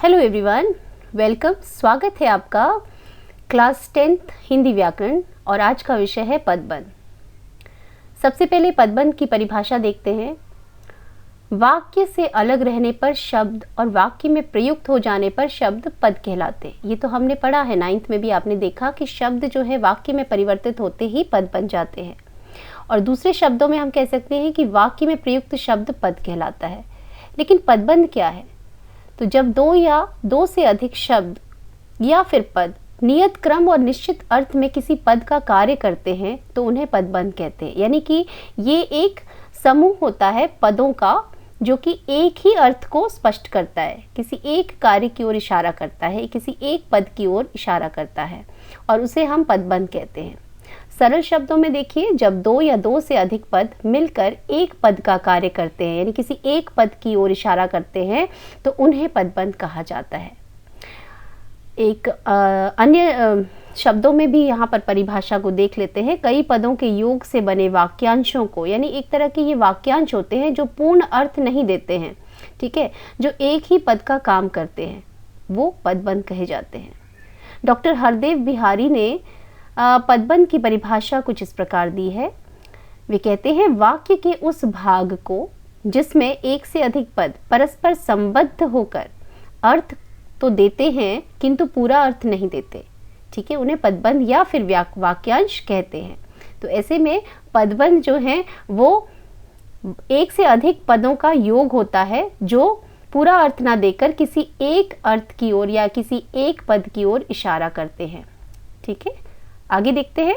Hello everyone, welcome. स्वागत है आपका क्लास 10th हिंदी व्याकरण और आज का विषय है पदबंध। सबसे पहले पदबंध की परिभाषा देखते हैं। वाक्य से अलग रहने पर शब्द और वाक्य में प्रयुक्त हो जाने पर शब्द पद कहलाते हैं। ये तो हमने पढ़ा है, 9th में भी आपने देखा कि शब्द जो है वाक्य में परिवर्तित होते ही पद बन जाते हैं। और दूसरे शब्दों में हम कह सकते हैं कि वाक्य में प्रयुक्त शब्द पद कहलाता है। लेकिन पदबंध क्या है? तो जब दो या दो से अधिक शब्द या फिर पद नियत क्रम और निश्चित अर्थ में किसी पद का कार्य करते हैं तो उन्हें पदबंध कहते हैं। यानी कि ये एक समूह होता है पदों का जो कि एक ही अर्थ को स्पष्ट करता है, किसी एक कार्य की ओर इशारा करता है, किसी एक पद की ओर इशारा करता है और उसे हम पदबंध कहते हैं। सरल शब्दों में देखिए, जब दो या दो से अधिक पद मिलकर एक पद का कार्य करते हैं यानी किसी एक पद की ओर इशारा करते हैं तो उन्हें पदबंध कहा जाता है। एक अन्य शब्दों में भी यहाँ पर परिभाषा को देख लेते हैं। कई पदों के योग से बने वाक्यांशों को, यानी एक तरह के ये वाक्यांश होते हैं जो पूर्ण अर्थ नहीं देते हैं, ठीक है, जो एक ही पद का काम करते हैं, वो पदबंध कहे जाते हैं। डॉक्टर हरदेव बिहारी ने पदबंध की परिभाषा कुछ इस प्रकार दी है। वे कहते हैं, वाक्य के उस भाग को जिसमें एक से अधिक पद परस्पर संबद्ध होकर अर्थ तो देते हैं किंतु पूरा अर्थ नहीं देते, ठीक है, उन्हें पदबंध या फिर वाक्यांश कहते हैं। तो ऐसे में पदबंध जो है वो एक से अधिक पदों का योग होता है जो पूरा अर्थ ना देकर किसी एक अर्थ की ओर या किसी एक पद की ओर इशारा करते हैं, ठीक है। आगे देखते हैं।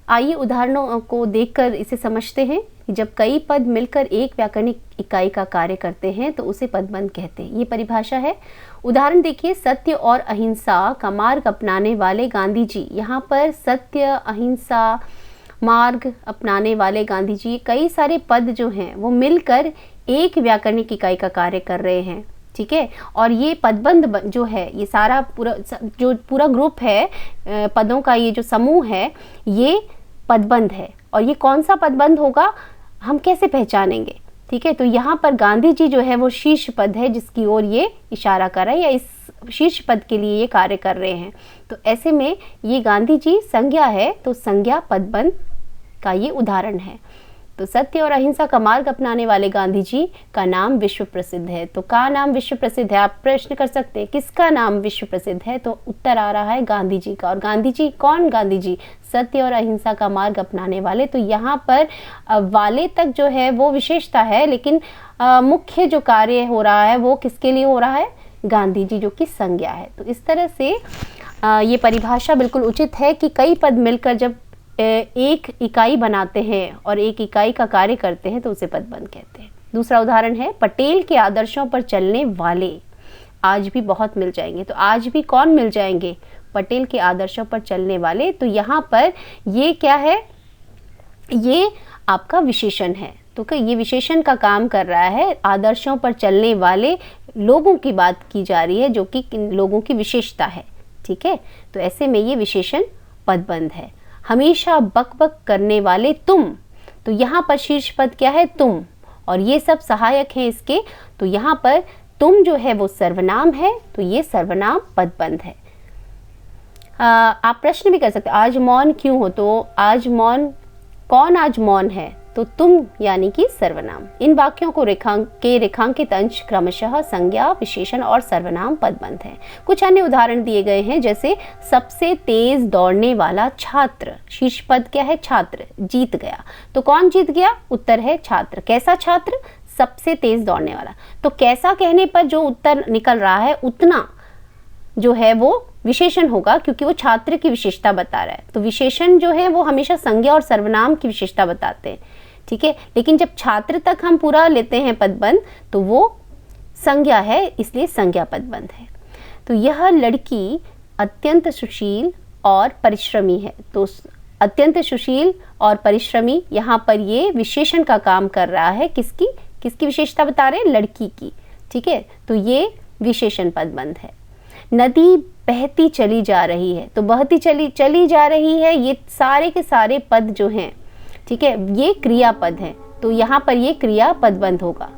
आइए उदाहरणों को देखकर इसे समझते हैं। जब कई पद मिलकर एक व्याकरणिक इकाई का कार्य करते हैं तो उसे पदबंध कहते हैं। ये परिभाषा है। उदाहरण देखिए, सत्य और अहिंसा का मार्ग अपनाने वाले गांधी जी। यहाँ पर सत्य, अहिंसा, मार्ग अपनाने वाले गांधी जी, कई सारे पद जो हैं वो मिलकर एक व्याकरणिक इकाई का कार्य कर रहे हैं, ठीक है। और ये पदबंध जो है, ये सारा पूरा ग्रुप है पदों का, ये जो समूह है ये पदबंध है। और ये कौन सा पदबंध होगा, हम कैसे पहचानेंगे, ठीक है। तो यहाँ पर गांधी जी जो है वो शीर्ष पद है जिसकी ओर ये इशारा कर रहा है या इस शीर्ष पद के लिए ये कार्य कर रहे हैं। तो ऐसे में ये गांधी जी संज्ञा है, तो संज्ञा पदबंध का ये उदाहरण है। तो सत्य और अहिंसा का मार्ग अपनाने वाले गांधी जी का नाम विश्व प्रसिद्ध है। तो का नाम विश्व प्रसिद्ध है। आप प्रश्न कर सकते हैं किसका नाम विश्व प्रसिद्ध है, तो उत्तर आ रहा है गांधी जी का। और गांधी जी कौन? गांधी जी सत्य और अहिंसा का मार्ग अपनाने वाले। तो यहाँ पर वाले तक जो है वो विशेषता है, लेकिन मुख्य जो कार्य हो रहा है वो किसके लिए हो रहा है? गांधी जी, जो कि संज्ञा है। तो इस तरह से ये परिभाषा बिल्कुल उचित है कि कई पद मिलकर जब एक इकाई बनाते हैं और एक इकाई का कार्य करते हैं तो उसे पदबंध कहते हैं। दूसरा उदाहरण है, पटेल के आदर्शों पर चलने वाले आज भी बहुत मिल जाएंगे। तो आज भी कौन मिल जाएंगे? पटेल के आदर्शों पर चलने वाले। तो यहाँ पर ये क्या है? ये आपका विशेषण है। तो ये विशेषण का काम कर रहा है। आदर्शों पर चलने वाले लोगों की बात की जा रही है जो कि लोगों की विशेषता है, ठीक है। तो ऐसे में ये विशेषण पदबंध है। हमेशा बक करने वाले तुम। तो यहाँ पर शीर्ष पद क्या है? तुम। और ये सब सहायक हैं इसके। तो यहाँ पर तुम जो है वो सर्वनाम है, तो ये सर्वनाम पदबंध है। आप प्रश्न भी कर सकते हैं, आज मौन क्यों हो? तो आज मौन, कौन आज मौन है? तो तुम यानी कि सर्वनाम। इन वाक्यों को रेखांकित अंश क्रमशः संज्ञा, विशेषण और सर्वनाम पदबंध है। कुछ अन्य उदाहरण दिए गए हैं, जैसे सबसे तेज दौड़ने वाला छात्र। शीर्ष पद क्या है? छात्र। जीत गया। तो कौन जीत गया? उत्तर है छात्र। कैसा छात्र? सबसे तेज दौड़ने वाला। तो कैसा कहने पर जो उत्तर निकल रहा है उतना जो है वो विशेषण होगा, क्योंकि वो छात्र की विशेषता बता रहा है। तो विशेषण जो है वो हमेशा संज्ञा और सर्वनाम की विशेषता बताते हैं, ठीक है। लेकिन जब छात्र तक हम पूरा लेते हैं पदबंध तो वो संज्ञा है, इसलिए संज्ञा पदबंध है। तो यह लड़की अत्यंत सुशील और परिश्रमी है। तो अत्यंत सुशील और परिश्रमी, यहाँ पर ये विशेषण का काम कर रहा है। किसकी विशेषता बता रहे हैं? लड़की की, ठीक है। तो ये विशेषण पदबंध है। नदी बहती चली जा रही है। तो बहती चली जा रही है, ये सारे के सारे पद जो हैं, ठीक है, ये क्रियापद हैं। तो यहाँ पर ये क्रिया पदबंध होगा।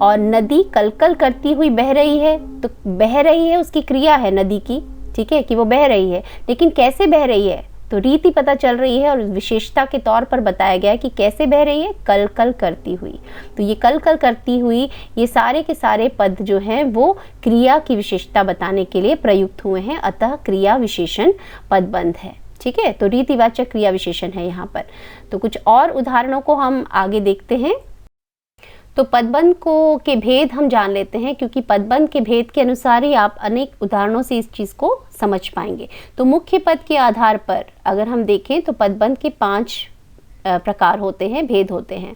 और नदी कलकल करती हुई बह रही है, तो बह रही है उसकी क्रिया है नदी की, ठीक है, कि वो बह रही है, लेकिन कैसे बह रही है तो रीति पता चल रही है और विशेषता के तौर पर बताया गया है कि कैसे बह रही है, कल कल करती हुई। तो ये कल कल करती हुई, ये सारे के सारे पद जो हैं वो क्रिया की विशेषता बताने के लिए प्रयुक्त हुए हैं, अतः क्रिया विशेषण पदबंध है। ठीक है, तो रीतिवाचक क्रिया विशेषण है यहाँ पर। तो कुछ और उदाहरणों को हम आगे देखते हैं। तो पदबंध को के भेद हम जान लेते हैं, क्योंकि पदबंध के भेद के अनुसार ही आप अनेक उदाहरणों से इस चीज़ को समझ पाएंगे। तो मुख्य पद के आधार पर अगर हम देखें तो पदबंध के 5 प्रकार होते हैं, भेद होते हैं।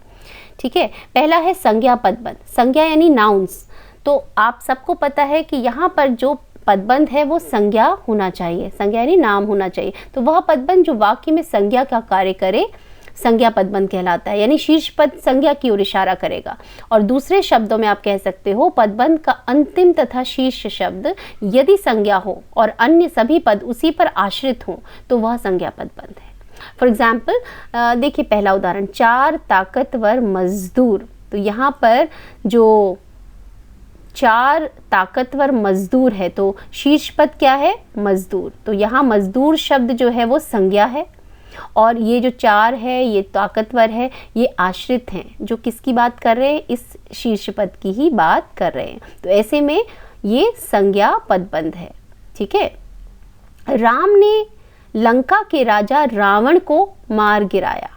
ठीक है, पहला है संज्ञा पदबंध। संज्ञा यानी नाउन्स। तो आप सबको पता है कि यहाँ पर जो पदबंध है वो संज्ञा होना चाहिए, संज्ञा यानी नाम होना चाहिए। तो वह पदबंध जो वाक्य में संज्ञा का कार्य करे संज्ञा पदबंध कहलाता है, यानी शीर्ष पद संज्ञा की ओर इशारा करेगा। और दूसरे शब्दों में आप कह सकते हो पदबंध का अंतिम तथा शीर्ष शब्द यदि संज्ञा हो और अन्य सभी पद उसी पर आश्रित हो तो वह संज्ञा पदबंध है। फॉर एग्जाम्पल देखिए पहला उदाहरण, 4 ताकतवर मजदूर। तो यहाँ पर जो 4 ताकतवर मजदूर है तो शीर्ष पद क्या है, मजदूर। तो यहाँ मजदूर शब्द जो है वो संज्ञा है, और ये जो 4 है ये ताकतवर है, ये आश्रित हैं। जो किसकी बात कर रहे हैं, इस शीर्ष पद की ही बात कर रहे हैं। तो ऐसे में ये संज्ञा पदबंध है। ठीक है, राम ने लंका के राजा रावण को मार गिराया।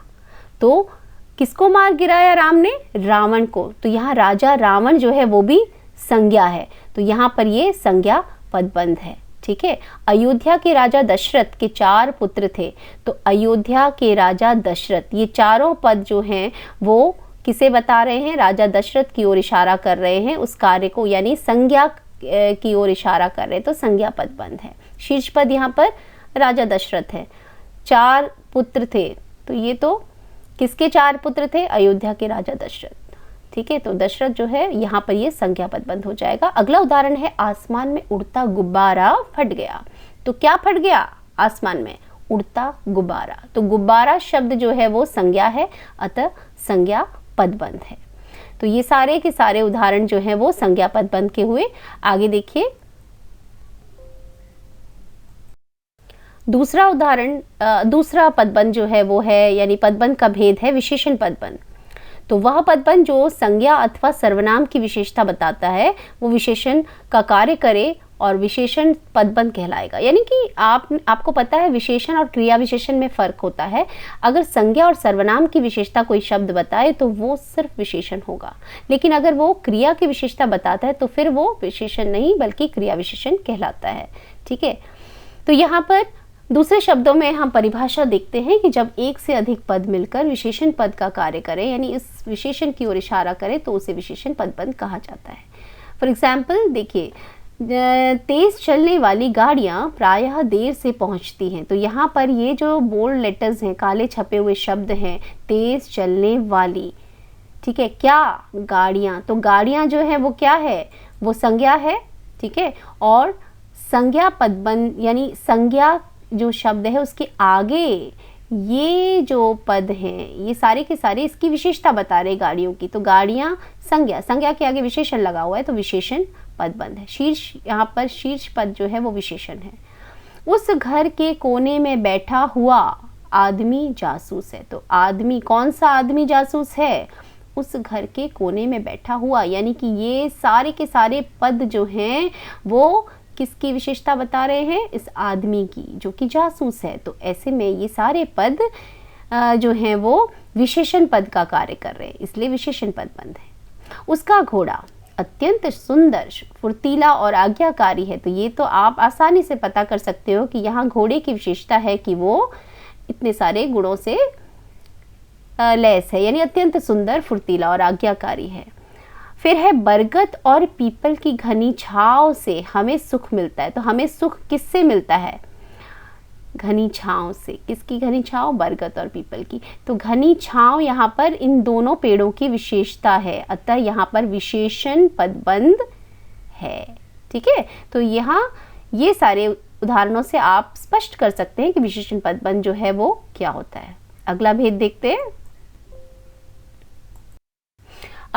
तो किसको मार गिराया राम ने, रावण को। तो यहाँ राजा रावण जो है वो भी संज्ञा है, तो यहाँ पर ये संज्ञा पदबंध है। ठीक है, अयोध्या के राजा दशरथ के 4 पुत्र थे। तो अयोध्या के राजा दशरथ, ये चारों पद जो हैं वो किसे बता रहे हैं, राजा दशरथ की ओर इशारा कर रहे हैं, उस कार्य को, यानी संज्ञा की ओर इशारा कर रहे हैं, तो संज्ञा पदबंध है। शीर्ष पद यहाँ पर राजा दशरथ है, 4 पुत्र थे। तो ये तो किसके 4 पुत्र थे, अयोध्या के राजा दशरथ। ठीक है, तो दशरथ जो है यहाँ पर ये संज्ञा पदबंध हो जाएगा। अगला उदाहरण है, आसमान में उड़ता गुब्बारा फट गया। तो क्या फट गया, आसमान में उड़ता गुब्बारा। तो गुब्बारा शब्द जो है वो संज्ञा है, अतः संज्ञा पदबंध है। तो ये सारे के सारे उदाहरण जो है वो संज्ञा पदबंध के हुए। आगे देखिए दूसरा उदाहरण, दूसरा पदबंध जो है वो है, यानी पदबंध का भेद है विशेषण पदबंध। तो वह पदबंध जो संज्ञा अथवा सर्वनाम की विशेषता बताता है वो विशेषण का कार्य करे और विशेषण पदबंध कहलाएगा। यानी कि आपको पता है विशेषण और क्रिया विशेषण में फर्क होता है। अगर संज्ञा और सर्वनाम की विशेषता कोई शब्द बताए तो वो सिर्फ विशेषण होगा, लेकिन अगर वो क्रिया की विशेषता बताता है तो फिर वो विशेषण नहीं बल्कि क्रिया विशेषण कहलाता है। ठीक है, तो यहाँ पर दूसरे शब्दों में हम परिभाषा देखते हैं कि जब एक से अधिक पद मिलकर विशेषण पद का कार्य करें, यानी इस विशेषण की ओर इशारा करें, तो उसे विशेषण पदबंध कहा जाता है। फॉर एग्जाम्पल देखिए, तेज चलने वाली गाड़ियां प्रायः देर से पहुंचती हैं। तो यहाँ पर ये जो बोल्ड लेटर्स हैं, काले छपे हुए शब्द हैं, तेज चलने वाली, ठीक है, क्या, गाड़ियां। तो गाड़ियां जो है वो क्या है, वो संज्ञा है। ठीक है, और संज्ञा पदबंध यानी संज्ञा जो शब्द है उसके आगे ये जो पद हैं ये सारे के सारे इसकी विशेषता बता रहे गाड़ियों की। तो गाड़ियां संज्ञा, संज्ञा के आगे विशेषण लगा हुआ है तो विशेषण पदबंध है। शीर्ष, यहाँ पर शीर्ष पद जो है वो विशेषण है। उस घर के कोने में बैठा हुआ आदमी जासूस है। तो आदमी, कौन सा आदमी जासूस है, उस घर के कोने में बैठा हुआ, यानी कि ये सारे के सारे पद जो हैं वो किसकी विशेषता बता रहे हैं, इस आदमी की जो कि जासूस है। तो ऐसे में ये सारे पद जो हैं वो विशेषण पद का कार्य कर रहे हैं, इसलिए विशेषण पदबंध है। उसका घोड़ा अत्यंत सुंदर, फुर्तीला और आज्ञाकारी है। तो ये तो आप आसानी से पता कर सकते हो कि यहाँ घोड़े की विशेषता है कि वो इतने सारे गुणों से लैस है, यानी अत्यंत सुंदर, फुर्तीला और आज्ञाकारी है। फिर है बरगद और पीपल की घनी छांव से हमें सुख मिलता है। तो हमें सुख किससे मिलता है, घनी छांव से। किसकी घनी छांव, बरगद और पीपल की। तो घनी छांव यहाँ पर इन दोनों पेड़ों की विशेषता है, अतः यहाँ पर विशेषण पदबंध है। ठीक है, तो यहाँ ये सारे उदाहरणों से आप स्पष्ट कर सकते हैं कि विशेषण पदबंध जो है वो क्या होता है। अगला भेद देखते हैं।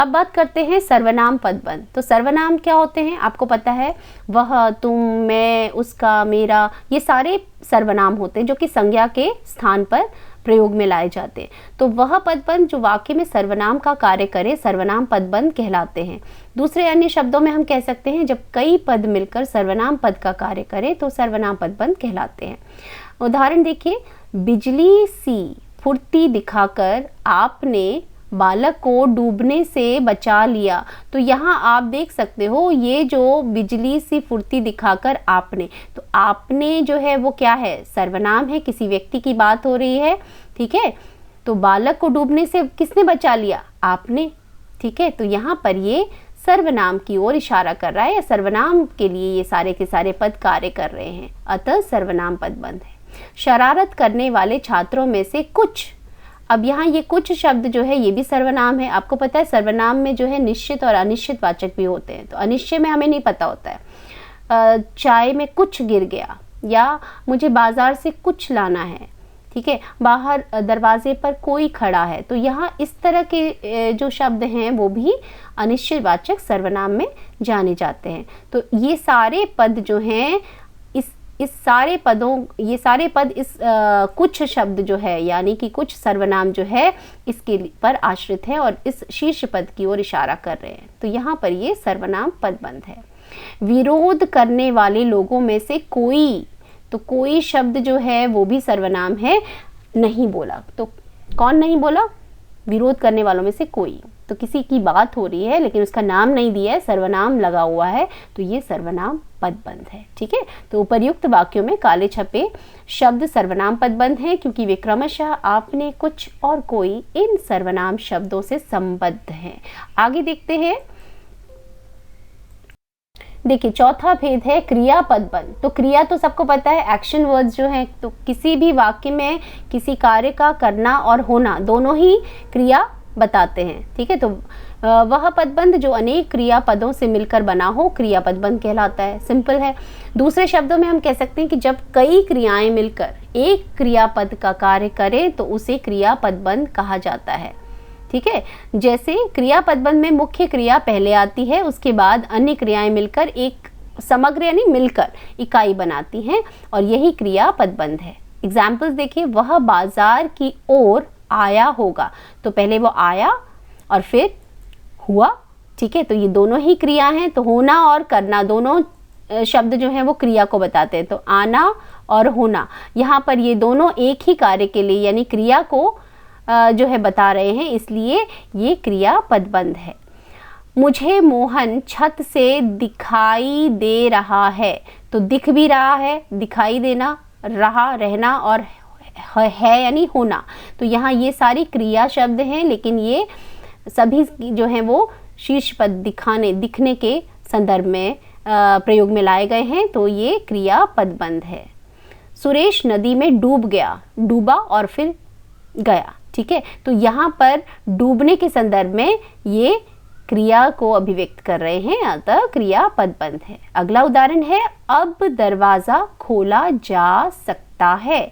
अब बात करते हैं सर्वनाम पदबंध। तो सर्वनाम क्या होते हैं आपको पता है, वह, तुम, मैं, उसका, मेरा, ये सारे सर्वनाम होते हैं जो कि संज्ञा के स्थान पर प्रयोग में लाए जाते हैं। तो वह पदबंध जो वाक्य में सर्वनाम का कार्य करे सर्वनाम पदबंध कहलाते हैं। दूसरे अन्य शब्दों में हम कह सकते हैं जब कई पद मिलकर सर्वनाम पद का कार्य करे तो सर्वनाम पदबंध कहलाते हैं। उदाहरण देखिए, बिजली सी फुर्ती दिखाकर आपने बालक को डूबने से बचा लिया। तो यहाँ आप देख सकते हो ये जो बिजली सी फुर्ती दिखाकर आपने, तो आपने जो है वो क्या है, सर्वनाम है, किसी व्यक्ति की बात हो रही है, ठीक है। तो बालक को डूबने से किसने बचा लिया, आपने, ठीक है। तो यहाँ पर ये सर्वनाम की ओर इशारा कर रहा है, या सर्वनाम के लिए ये सारे के सारे पद कार्य कर रहे हैं, अतः सर्वनाम पदबंध है। शरारत करने वाले छात्रों में से कुछ, अब यहाँ ये कुछ शब्द जो है ये भी सर्वनाम है। आपको पता है सर्वनाम में जो है निश्चित और अनिश्चित वाचक भी होते हैं। तो अनिश्चय में हमें नहीं पता होता है, चाय में कुछ गिर गया, या मुझे बाजार से कुछ लाना है, ठीक है, बाहर दरवाजे पर कोई खड़ा है। तो यहाँ इस तरह के जो शब्द हैं वो भी अनिश्चित वाचक सर्वनाम में जाने जाते हैं। तो ये सारे पद जो हैं इस सारे पदों, ये सारे पद इस कुछ शब्द जो है यानी कि कुछ सर्वनाम जो है इसके पर आश्रित है और इस शीर्ष पद की ओर इशारा कर रहे हैं। तो यहाँ पर ये सर्वनाम पदबंध है। विरोध करने वाले लोगों में से कोई, तो कोई शब्द जो है वो भी सर्वनाम है, नहीं बोला। तो कौन नहीं बोला, विरोध करने वालों में से कोई, तो किसी की बात हो रही है लेकिन उसका नाम नहीं दिया है, सर्वनाम लगा हुआ है, तो ये सर्वनाम पदबंध है, ठीक है। तो उपर्युक्त वाक्यों में काले छपे शब्द सर्वनाम पदबंध हैं क्योंकि वे क्रमशः आपने, कुछ और कोई इन सर्वनाम शब्दों से संबद्ध हैं। आगे देखते हैं, देखिए चौथा भेद है क्रिया पदबंध। तो क्रिया तो सबको पता है, एक्शन वर्ड्स जो हैं, तो किसी भी वाक्य में किसी कार्य का करना और होना दोनों ही क्रिया बताते हैं, ठीक है। तो वह पदबंध जो अनेक क्रिया पदों से मिलकर बना हो क्रिया पदबंध कहलाता है। सिंपल है। दूसरे शब्दों में हम कह सकते हैं कि जब कई क्रियाएं मिलकर एक क्रियापद का कार्य करें तो उसे क्रिया पदबंध कहा जाता है, ठीक है। जैसे क्रिया पदबंध में मुख्य क्रिया पहले आती है, उसके बाद अन्य क्रियाएं मिलकर एक समग्र यानी मिलकर इकाई बनाती हैं और यही क्रिया पदबंध है। एग्जाम्पल्स देखिए, वह बाजार की ओर आया होगा, तो पहले वो आया और फिर हुआ, ठीक है। तो ये दोनों ही क्रिया हैं, तो होना और करना दोनों शब्द जो हैं वो क्रिया को बताते हैं। तो आना और होना, यहाँ पर ये दोनों एक ही कार्य के लिए यानी क्रिया को जो है बता रहे हैं, इसलिए ये क्रिया पदबंध है। मुझे मोहन छत से दिखाई दे रहा है, तो दिख भी रहा है, दिखाई देना, रहा रहना और है यानी होना। तो यहाँ ये सारी क्रिया शब्द हैं लेकिन ये सभी जो हैं वो शीर्ष पद दिखाने, दिखने के संदर्भ में प्रयोग में लाए गए हैं, तो ये क्रिया पदबंध है। सुरेश नदी में डूब गया, डूबा और फिर गया, ठीक है। तो यहाँ पर डूबने के संदर्भ में ये क्रिया को अभिव्यक्त कर रहे हैं, अतः क्रिया पदबंध है। अगला उदाहरण है, अब दरवाजा खोला जा सकता है।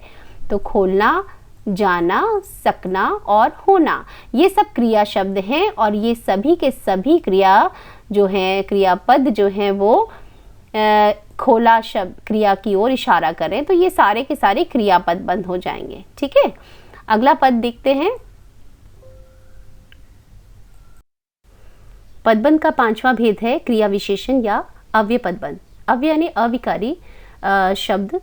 तो खोलना, जाना, सकना और होना, ये सब क्रिया शब्द हैं और ये सभी के सभी क्रिया जो हैं, क्रियापद जो हैं वो खोला शब्द क्रिया की ओर इशारा करें, तो ये सारे के सारे क्रियापद बंद हो जाएंगे, ठीक है। अगला पद देखते हैं। पदबंध का पांचवा भेद है क्रिया विशेषण या अव्यय पदबंध। अव्यय यानी अविकारी शब्द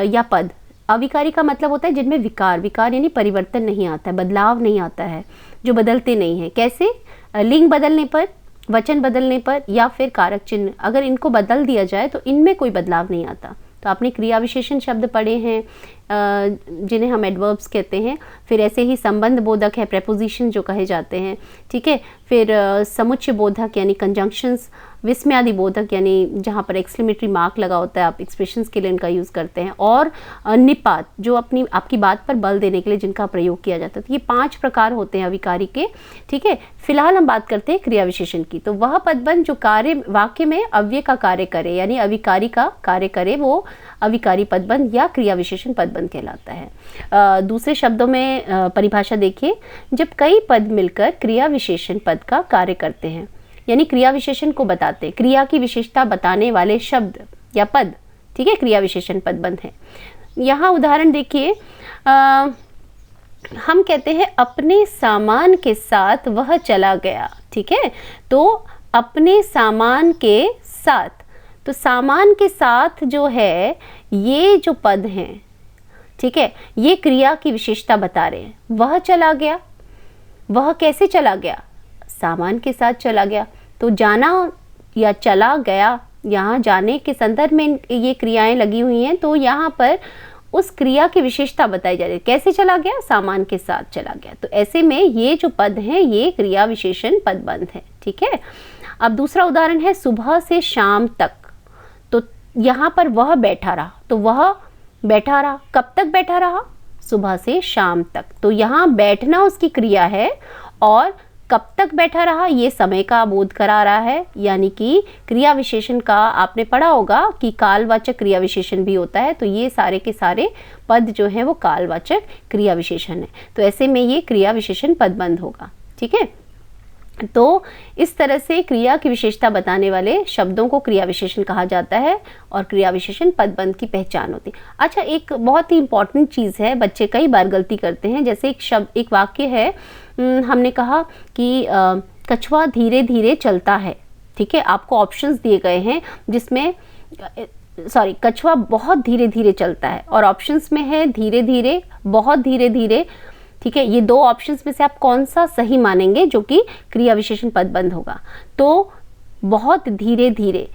या पद। अविकारी का मतलब होता है जिनमें विकार, विकार यानी परिवर्तन नहीं आता है, बदलाव नहीं आता है, जो बदलते नहीं है। कैसे? लिंग बदलने पर, वचन बदलने पर या फिर कारक चिन्ह, अगर इनको बदल दिया जाए तो इनमें कोई बदलाव नहीं आता। तो आपने क्रिया विशेषण शब्द पढ़े हैं जिन्हें हम एडवर्ब्स कहते हैं। फिर ऐसे ही संबंध बोधक है, प्रेपोजिशन जो कहे जाते हैं, ठीक है। फिर समुच्चय बोधक यानी कंजंक्शंस विस्मयादिबोधक यानी जहाँ पर एक्सक्लेमेटरी मार्क लगा होता है, आप एक्सप्रेशंस के लिए इनका यूज़ करते हैं, और निपात जो आपकी बात पर बल देने के लिए जिनका प्रयोग किया जाता है। तो ये 5 प्रकार होते हैं अविकारी के, ठीक है। फिलहाल हम बात करते हैं क्रिया विशेषण की। तो वह पदबंध जो कार्य वाक्य में अव्यय का कार्य करे यानी अविकारी का कार्य करे, वो अविकारी पदबंध या क्रिया विशेषण पदबंध कहलाता है। दूसरे शब्दों में परिभाषा देखिए, जब कई पद मिलकर क्रिया विशेषण पद का कार्य करते हैं, यानी क्रिया विशेषण को बताते हैं, क्रिया की विशेषता बताने वाले शब्द या पद, ठीक है, क्रिया विशेषण पदबंध है। यहाँ उदाहरण देखिए, हम कहते हैं अपने सामान के साथ वह चला गया, ठीक है। तो अपने सामान के साथ, तो सामान के साथ जो है ये जो पद हैं, ठीक है, ये क्रिया की विशेषता बता रहे हैं। वह चला गया, वह कैसे चला गया? सामान के साथ चला गया। तो जाना या चला गया, यहाँ जाने के संदर्भ में ये क्रियाएं लगी हुई हैं, तो यहाँ पर उस क्रिया की विशेषता बताई जा रही है। कैसे चला गया? सामान के साथ चला गया। तो ऐसे में ये जो पद हैं ये क्रिया विशेषण पदबंध है, ठीक है। अब दूसरा उदाहरण है सुबह से शाम तक। तो यहाँ पर वह बैठा रहा, तो वह बैठा रहा, कब तक बैठा रहा? सुबह से शाम तक। तो यहाँ बैठना उसकी क्रिया है और कब तक बैठा रहा ये समय का बोध करा रहा है। यानी कि क्रिया विशेषण का आपने पढ़ा होगा कि कालवाचक क्रिया विशेषण भी होता है। तो ये सारे के सारे पद जो हैं वो कालवाचक क्रिया विशेषण है। तो ऐसे में ये क्रिया विशेषण पदबंध होगा, ठीक है। तो इस तरह से क्रिया की विशेषता बताने वाले शब्दों को क्रिया विशेषण कहा जाता है और क्रिया विशेषण पदबंध की पहचान होती है। अच्छा, एक बहुत ही इंपॉर्टेंट चीज़ है, बच्चे कई बार गलती करते हैं। जैसे एक वाक्य है, हमने कहा कि कछुआ धीरे धीरे चलता है, ठीक है। आपको ऑप्शंस दिए गए हैं जिसमें कछुआ बहुत धीरे धीरे चलता है, और ऑप्शंस में है धीरे धीरे, बहुत धीरे धीरे, ठीक है। ये दो ऑप्शंस में से आप कौन सा सही मानेंगे जो कि क्रिया विशेषण पदबंध होगा? तो बहुत धीरे धीरे,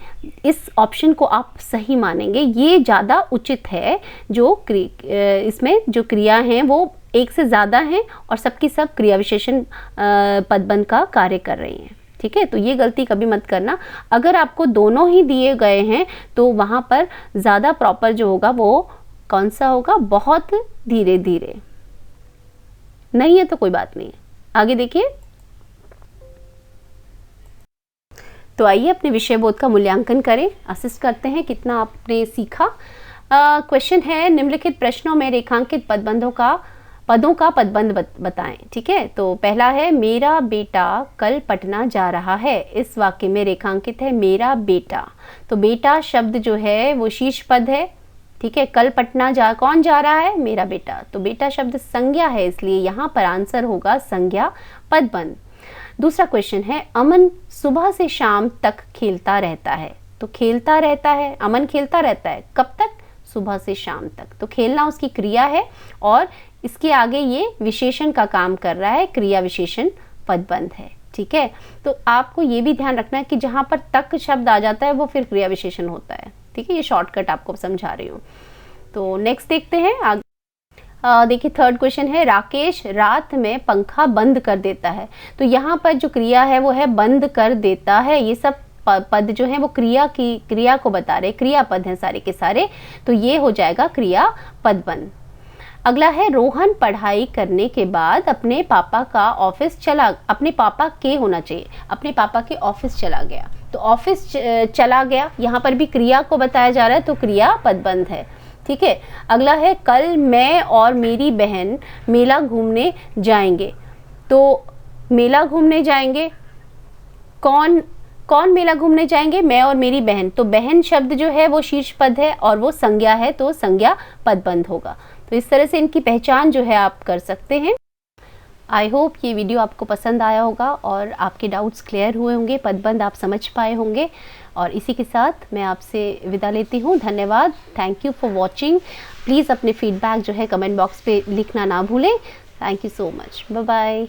इस ऑप्शन को आप सही मानेंगे, ये ज़्यादा उचित है। जो इसमें जो क्रिया हैं वो एक से ज़्यादा हैं और सबकी सब क्रिया विशेषण पदबंध का कार्य कर रही हैं, ठीक है। तो ये गलती कभी मत करना। अगर आपको दोनों ही दिए गए हैं तो वहाँ पर ज़्यादा प्रॉपर जो होगा वो कौन सा होगा? बहुत धीरे धीरे। नहीं है तो कोई बात नहीं है, आगे देखिए। तो आइए अपने विषय बोध का मूल्यांकन करें, असिस्ट करते हैं कितना आपने सीखा। क्वेश्चन है, निम्नलिखित प्रश्नों में रेखांकित पदों का पदबंध बताएं, ठीक है। तो पहला है, मेरा बेटा कल पटना जा रहा है। इस वाक्य में रेखांकित है मेरा बेटा। तो बेटा शब्द जो है वो शीर्ष पद है, ठीक है। कल पटना कौन जा रहा है? मेरा बेटा। तो बेटा शब्द संज्ञा है, इसलिए यहाँ पर आंसर होगा संज्ञा पदबंध। दूसरा क्वेश्चन है, अमन सुबह से शाम तक खेलता रहता है। तो खेलता रहता है, अमन खेलता रहता है कब तक? सुबह से शाम तक। तो खेलना उसकी क्रिया है और इसके आगे ये विशेषण का काम कर रहा है, क्रिया विशेषण पदबंध है, ठीक है। तो आपको ये भी ध्यान रखना है कि जहाँ पर तक शब्द आ जाता है वो फिर क्रिया विशेषण होता है, ठीक है। ये शॉर्टकट आपको समझा रही हूँ। तो नेक्स्ट देखते हैं आगे। देखिए थर्ड क्वेश्चन है, राकेश रात में पंखा बंद कर देता है। तो यहाँ पर जो क्रिया है वो है बंद कर देता है। ये सब पद जो है वो क्रिया को बता रहे, क्रिया पद हैं सारे के सारे। तो ये हो जाएगा क्रिया पदबंध। अगला है, रोहन पढ़ाई करने के बाद अपने पापा के ऑफिस चला गया। तो ऑफिस चला गया, यहाँ पर भी क्रिया को बताया जा रहा है, तो क्रिया पदबंध है, ठीक है। अगला है, कल मैं और मेरी बहन मेला घूमने जाएंगे। तो मेला घूमने जाएंगे, कौन मेला घूमने जाएंगे? मैं और मेरी बहन। तो बहन शब्द जो है वो शीर्ष पद है और वो संज्ञा है, तो संज्ञा पदबंध होगा। तो इस तरह से इनकी पहचान जो है आप कर सकते हैं। आई होप ये वीडियो आपको पसंद आया होगा और आपके डाउट्स क्लियर हुए होंगे, पदबंध आप समझ पाए होंगे। और इसी के साथ मैं आपसे विदा लेती हूँ। धन्यवाद, thank you for watching. Please अपने फीडबैक जो है कमेंट बॉक्स पे लिखना ना भूलें। Thank you so much, bye bye.